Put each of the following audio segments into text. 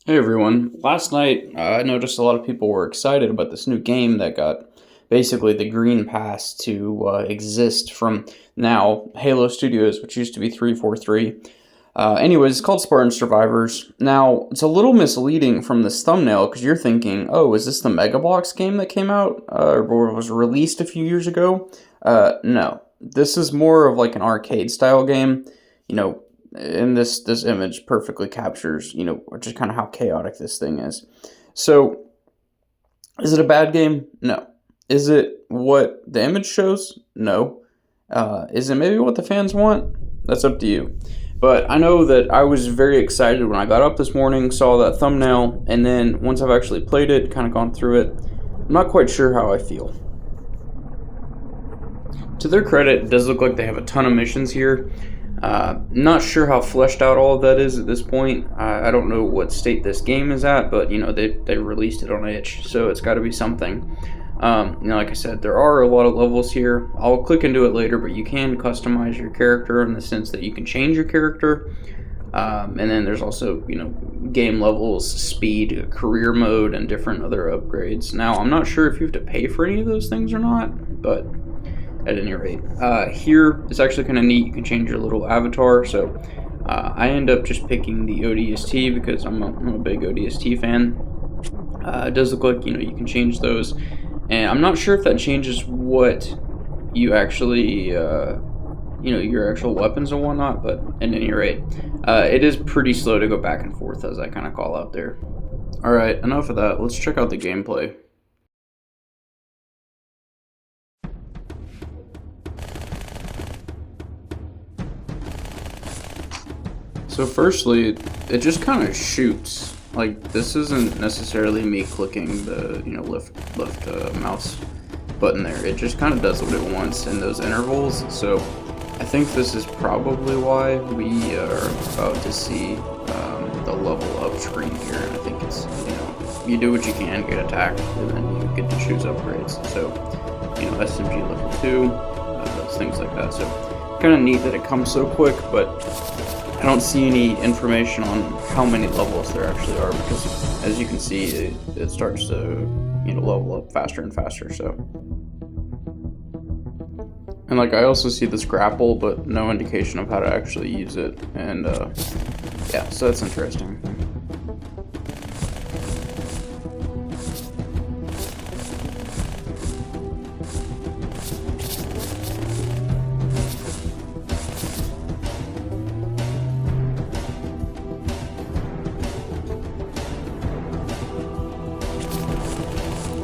Hey everyone. Last night, I noticed a lot of people were excited about this new game that got basically the green pass to exist from now Halo Studios, which used to be 343. Anyways, it's called Spartan Survivors. Now, it's a little misleading from this thumbnail because you're thinking, oh, is this the Mega Bloks game that came out or was released a few years ago? No. This is more of like an arcade style game. You know, and this image perfectly captures, just kind of how chaotic this thing is. So, is it a bad game? No. Is it what the image shows? No. Is it maybe what the fans want? That's up to you. But I know that I was very excited when I got up this morning, saw that thumbnail, and then once I've actually played it, kind of gone through it, I'm not quite sure how I feel. To their credit, it does look like they have a ton of missions here. Not sure how fleshed out all of that is at this point. I don't know what state this game is at, but they released it on itch, so it's got to be something. Like I said, there are a lot of levels here. I'll click into it later, but you can customize your character in the sense that you can change your character. And then there's also, game levels, speed, career mode, and different other upgrades. Now, I'm not sure if you have to pay for any of those things or not, but at any rate, here it's actually kind of neat. You can change your little avatar. So I end up just picking the ODST because I'm a big ODST fan. It does look like you can change those, and I'm not sure if that changes what you actually your actual weapons and whatnot. But at any rate, it is pretty slow to go back and forth, as I kind of call out there. All right, enough of that. Let's check out the gameplay. So firstly, it just kind of shoots. Like, this isn't necessarily me clicking the lift mouse button there. It just kind of does what it wants in those intervals. So I think this is probably why we are about to see the level up screen here. And I think it's you do what you can, get attacked, and then you get to choose upgrades. So SMG level 2, those things like that. So kind of neat that it comes so quick, but I don't see any information on how many levels there actually are, because as you can see, it starts to level up faster and faster. So, and like I also see this grapple, but no indication of how to actually use it. And yeah, so that's interesting.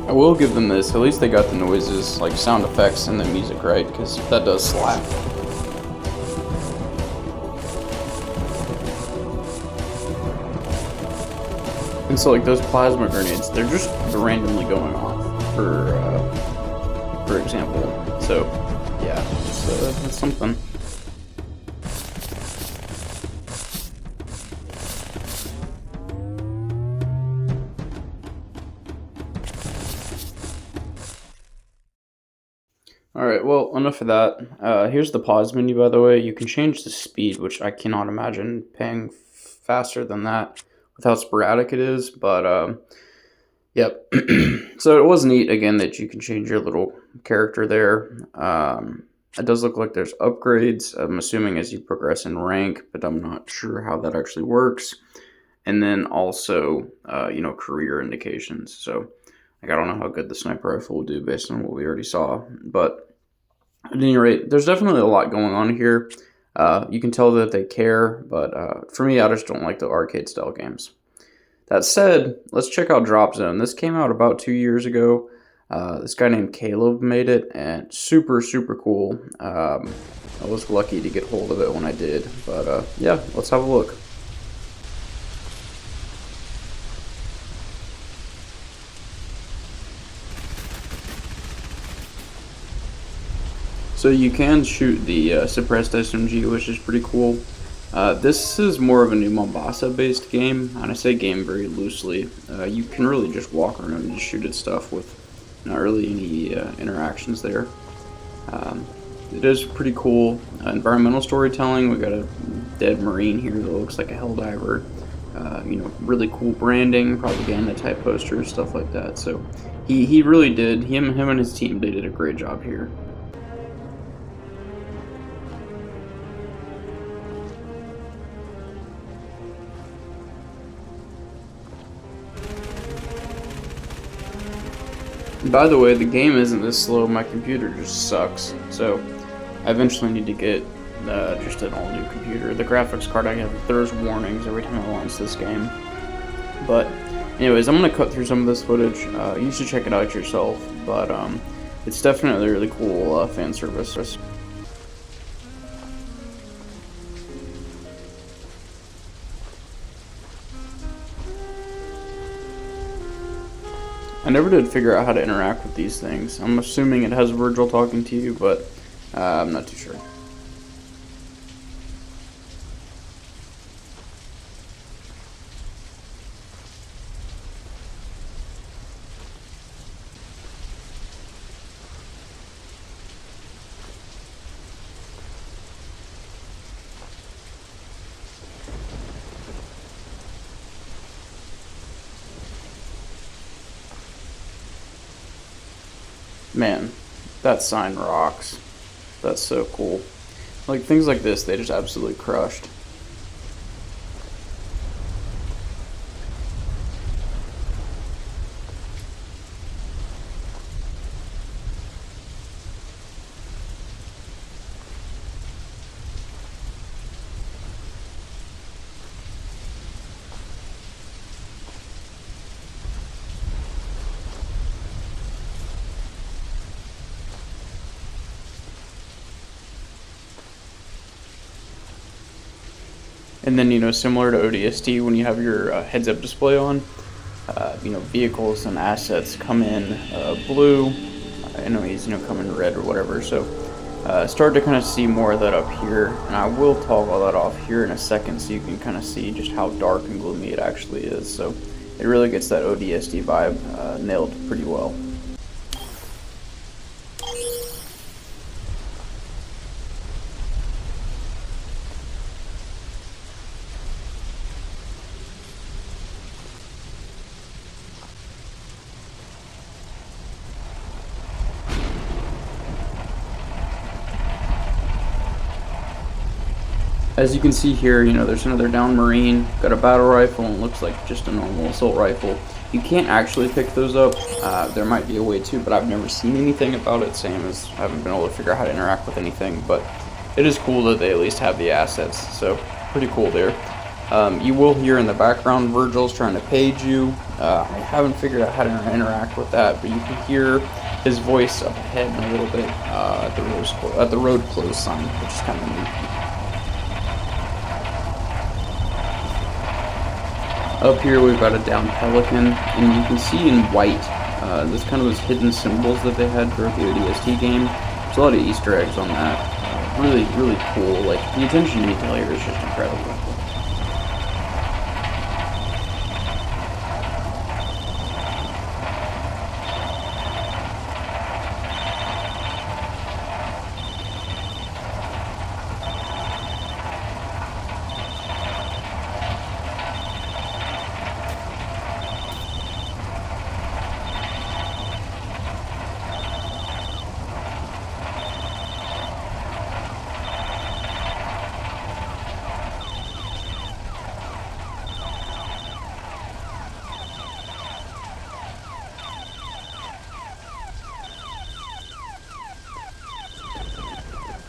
I will give them this, at least they got the noises, like sound effects and the music right, because that does slap. And so like those plasma grenades, they're just randomly going off, for example. So yeah, it's something. Alright, well, enough of that. Here's the pause menu, by the way. You can change the speed, which I cannot imagine paying faster than that with how sporadic it is, but, yep. So it was neat, again, that you can change your little character there. It does look like there's upgrades, I'm assuming as you progress in rank, but I'm not sure how that actually works. And then also, career indications. So, like, I don't know how good the sniper rifle will do based on what we already saw, but at any rate, there's definitely a lot going on here. You can tell that they care, but for me, I just don't like the arcade style games. That said, let's check out Drop Zone. This came out about 2 years ago. This guy named Caleb made it, and super, super cool. I was lucky to get hold of it when I did, but yeah, let's have a look. So you can shoot the suppressed SMG, which is pretty cool. This is more of a new Mombasa-based game, and I say game very loosely. You can really just walk around and just shoot at stuff with not really any interactions there. It is pretty cool. Environmental storytelling. We got a dead marine here that looks like a helldiver. really cool branding, propaganda type posters, stuff like that. So he really did. Him and his team, they did a great job here. By the way, the game isn't this slow, my computer just sucks, so I eventually need to get just an all-new computer. The graphics card I have throws warnings every time I launch this game. But anyways, I'm going to cut through some of this footage. You should check it out yourself, but it's definitely really cool fan service. I never did figure out how to interact with these things. I'm assuming it has Virgil talking to you, but I'm not too sure. Man, that sign rocks. That's so cool. Like, things like this, they just absolutely crushed. And then, similar to ODST, when you have your heads-up display on, vehicles and assets come in blue, enemies, come in red or whatever. So start to kind of see more of that up here, and I will toggle that off here in a second so you can kind of see just how dark and gloomy it actually is. So it really gets that ODST vibe nailed pretty well. As you can see here, there's another down Marine, got a battle rifle, and it looks like just a normal assault rifle. You can't actually pick those up. There might be a way to, but I've never seen anything about it, same as I haven't been able to figure out how to interact with anything, but it is cool that they at least have the assets, so pretty cool there. You will hear in the background Virgil's trying to page you. I haven't figured out how to interact with that, but you can hear his voice up ahead in a little bit at the road close sign, which is kind of neat. Up here we've got a down Pelican, and you can see in white, there's kind of those hidden symbols that they had throughout the ODST game. There's a lot of Easter eggs on that. Really, really cool. Like, the attention to detail here is just incredible.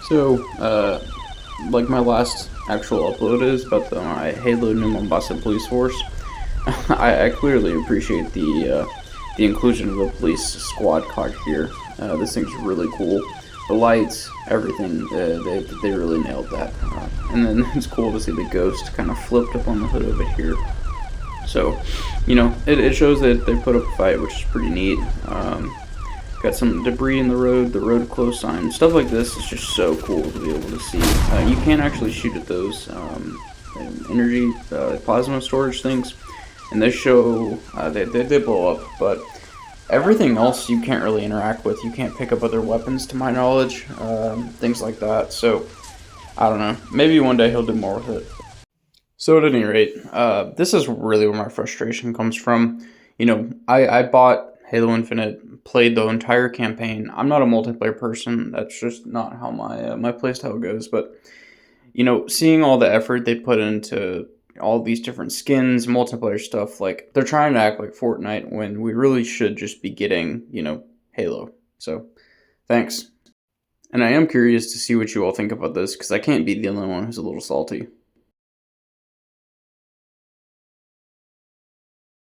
So, like my last actual upload is about my Halo New Mombasa Police Force. I clearly appreciate the inclusion of the police squad car here. This thing's really cool. The lights, everything, they really nailed that. And then it's cool to see the ghost kind of flipped up on the hood of it here. So, it shows that they put up a fight, which is pretty neat. Got some debris in the road close sign. Stuff like this is just so cool to be able to see. You can actually shoot at those energy plasma storage things, and they show they blow up, but everything else you can't really interact with. You can't pick up other weapons, to my knowledge, things like that. So I don't know, maybe one day he'll do more with it. So at any rate, this is really where my frustration comes from. I bought Halo Infinite, played the entire campaign. I'm not a multiplayer person. That's just not how my playstyle goes. But seeing all the effort they put into all these different skins, multiplayer stuff, like they're trying to act like Fortnite when we really should just be getting, Halo. So thanks. And I am curious to see what you all think about this because I can't be the only one who's a little salty.